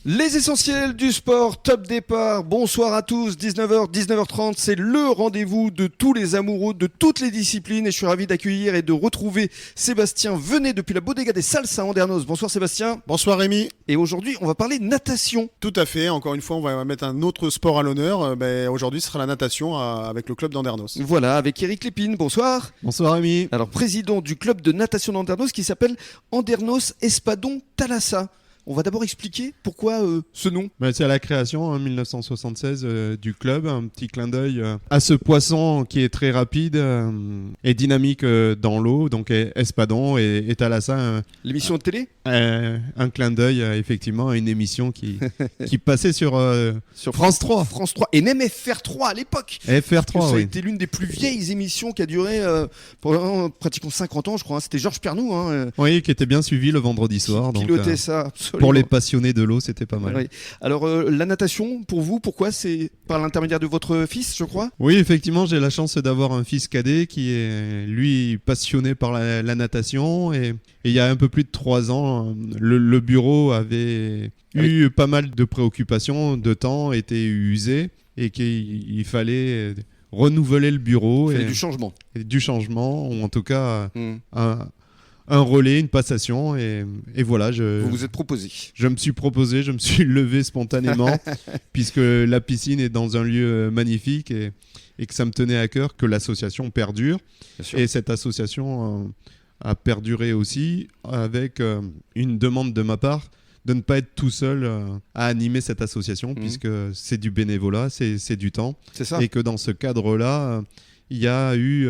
Les essentiels du sport, top départ, bonsoir à tous, 19h, 19h30, c'est le rendez-vous de tous les amoureux de toutes les disciplines et je suis ravi d'accueillir et de retrouver Sébastien Venet depuis la Bodega des Salses à Andernos. Bonsoir Sébastien. Bonsoir Rémi. Et aujourd'hui on va parler natation. Tout à fait, encore une fois on va mettre un autre sport à l'honneur. Aujourd'hui ce sera la natation avec le club d'Andernos. Voilà, avec Eric Lépine, bonsoir. Bonsoir Rémi. Alors président du club de natation d'Andernos qui s'appelle Andernos Espadon Thalassa. On va d'abord expliquer pourquoi ce nom. C'est à la création en 1976 du club, un petit clin d'œil à ce poisson qui est très rapide et dynamique dans l'eau, donc Espadon et Thalassa. L'émission de télé un clin d'œil effectivement à une émission qui passait sur France 3. France 3 et même FR3 à l'époque. FR3, ça a oui. été l'une des plus vieilles émissions qui a duré pendant pratiquement 50 ans je crois. C'était Georges Pernou. Oui, qui était bien suivi le vendredi soir. Qui pilotait ça, absolument. Pour les passionnés de l'eau, c'était pas mal. Oui. Alors, la natation, pour vous, pourquoi? C'est par l'intermédiaire de votre fils, je crois? Oui, effectivement, j'ai la chance d'avoir un fils cadet qui est, lui, passionné par la natation. Et il y a un peu plus de 3 ans, le bureau avait eu pas mal de préoccupations, de temps était usé et qu'il fallait renouveler le bureau. Il fallait du changement. Du changement, ou en tout cas un relais, une passation, et voilà. Vous vous êtes proposé. Je me suis proposé, je me suis levé spontanément, puisque la piscine est dans un lieu magnifique et que ça me tenait à cœur que l'association perdure. Et cette association a perduré aussi avec une demande de ma part de ne pas être tout seul à animer cette association, puisque c'est du bénévolat, c'est du temps. C'est ça. Et que dans ce cadre-là, il y a eu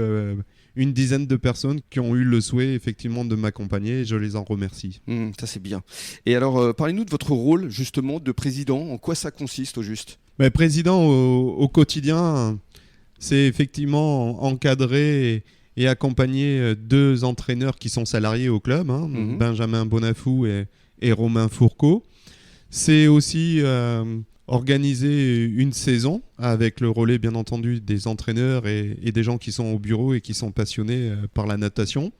une dizaine de personnes qui ont eu le souhait effectivement de m'accompagner et je les en remercie. Ça c'est bien. Et alors parlez-nous de votre rôle justement de président, en quoi ça consiste au juste? Président au quotidien, c'est effectivement encadrer et accompagner 2 entraîneurs qui sont salariés au club, Benjamin Bonafou et Romain Fourcault. C'est aussi organiser une saison avec le relais bien entendu des entraîneurs et des gens qui sont au bureau et qui sont passionnés par la natation.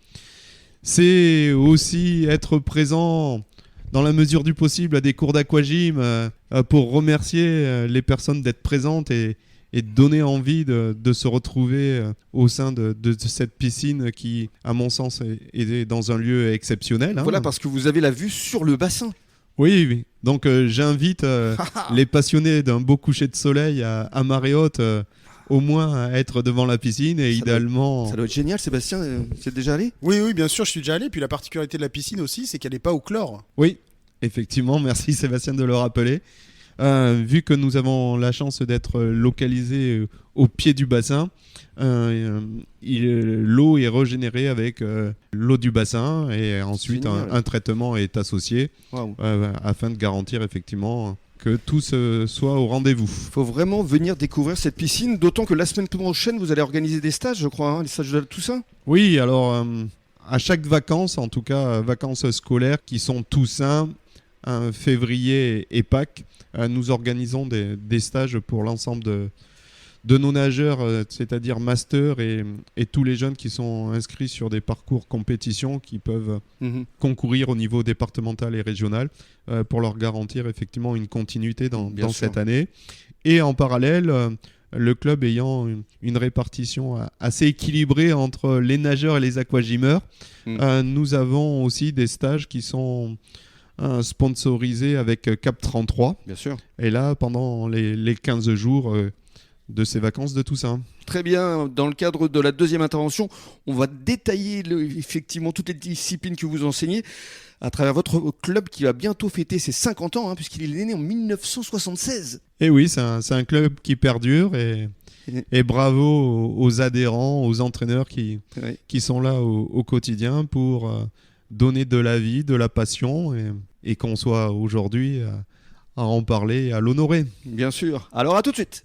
C'est aussi être présent dans la mesure du possible à des cours d'aquagym pour remercier les personnes d'être présentes et donner envie de se retrouver au sein de cette piscine qui, à mon sens, est dans un lieu exceptionnel. Voilà, parce que vous avez la vue sur le bassin. Oui. Donc j'invite les passionnés d'un beau coucher de soleil à marée haute au moins à être devant la piscine et idéalement... Ça doit être génial, Sébastien. Tu es déjà allé? Oui, bien sûr, je suis déjà allé. Puis la particularité de la piscine aussi, c'est qu'elle n'est pas au chlore. Oui, effectivement. Merci Sébastien de le rappeler. Vu que nous avons la chance d'être localisés au pied du bassin, l'eau est régénérée avec l'eau du bassin et ensuite un traitement est associé afin de garantir effectivement que tout soit au rendez-vous. Il faut vraiment venir découvrir cette piscine, d'autant que la semaine prochaine vous allez organiser des stages, je crois, des stages de tout ça. Oui, alors à chaque vacances, en tout cas vacances scolaires qui sont Toussaint, février et Pâques, nous organisons des stages pour l'ensemble de nos nageurs, c'est-à-dire master et tous les jeunes qui sont inscrits sur des parcours compétition qui peuvent concourir au niveau départemental et régional pour leur garantir effectivement une continuité dans cette année. Et en parallèle, le club ayant une répartition assez équilibrée entre les nageurs et les aquagymeurs, nous avons aussi des stages qui sont sponsorisés avec Cap 33. Bien sûr. Et là, pendant les 15 jours de ces vacances de Toussaint. Très bien, dans le cadre de la deuxième intervention, on va détailler effectivement toutes les disciplines que vous enseignez à travers votre club qui va bientôt fêter ses 50 ans, puisqu'il est né en 1976. Et oui, c'est un club qui perdure et bravo aux adhérents, aux entraîneurs qui sont là au quotidien pour donner de la vie, de la passion et qu'on soit aujourd'hui à en parler et à l'honorer. Bien sûr. Alors à tout de suite.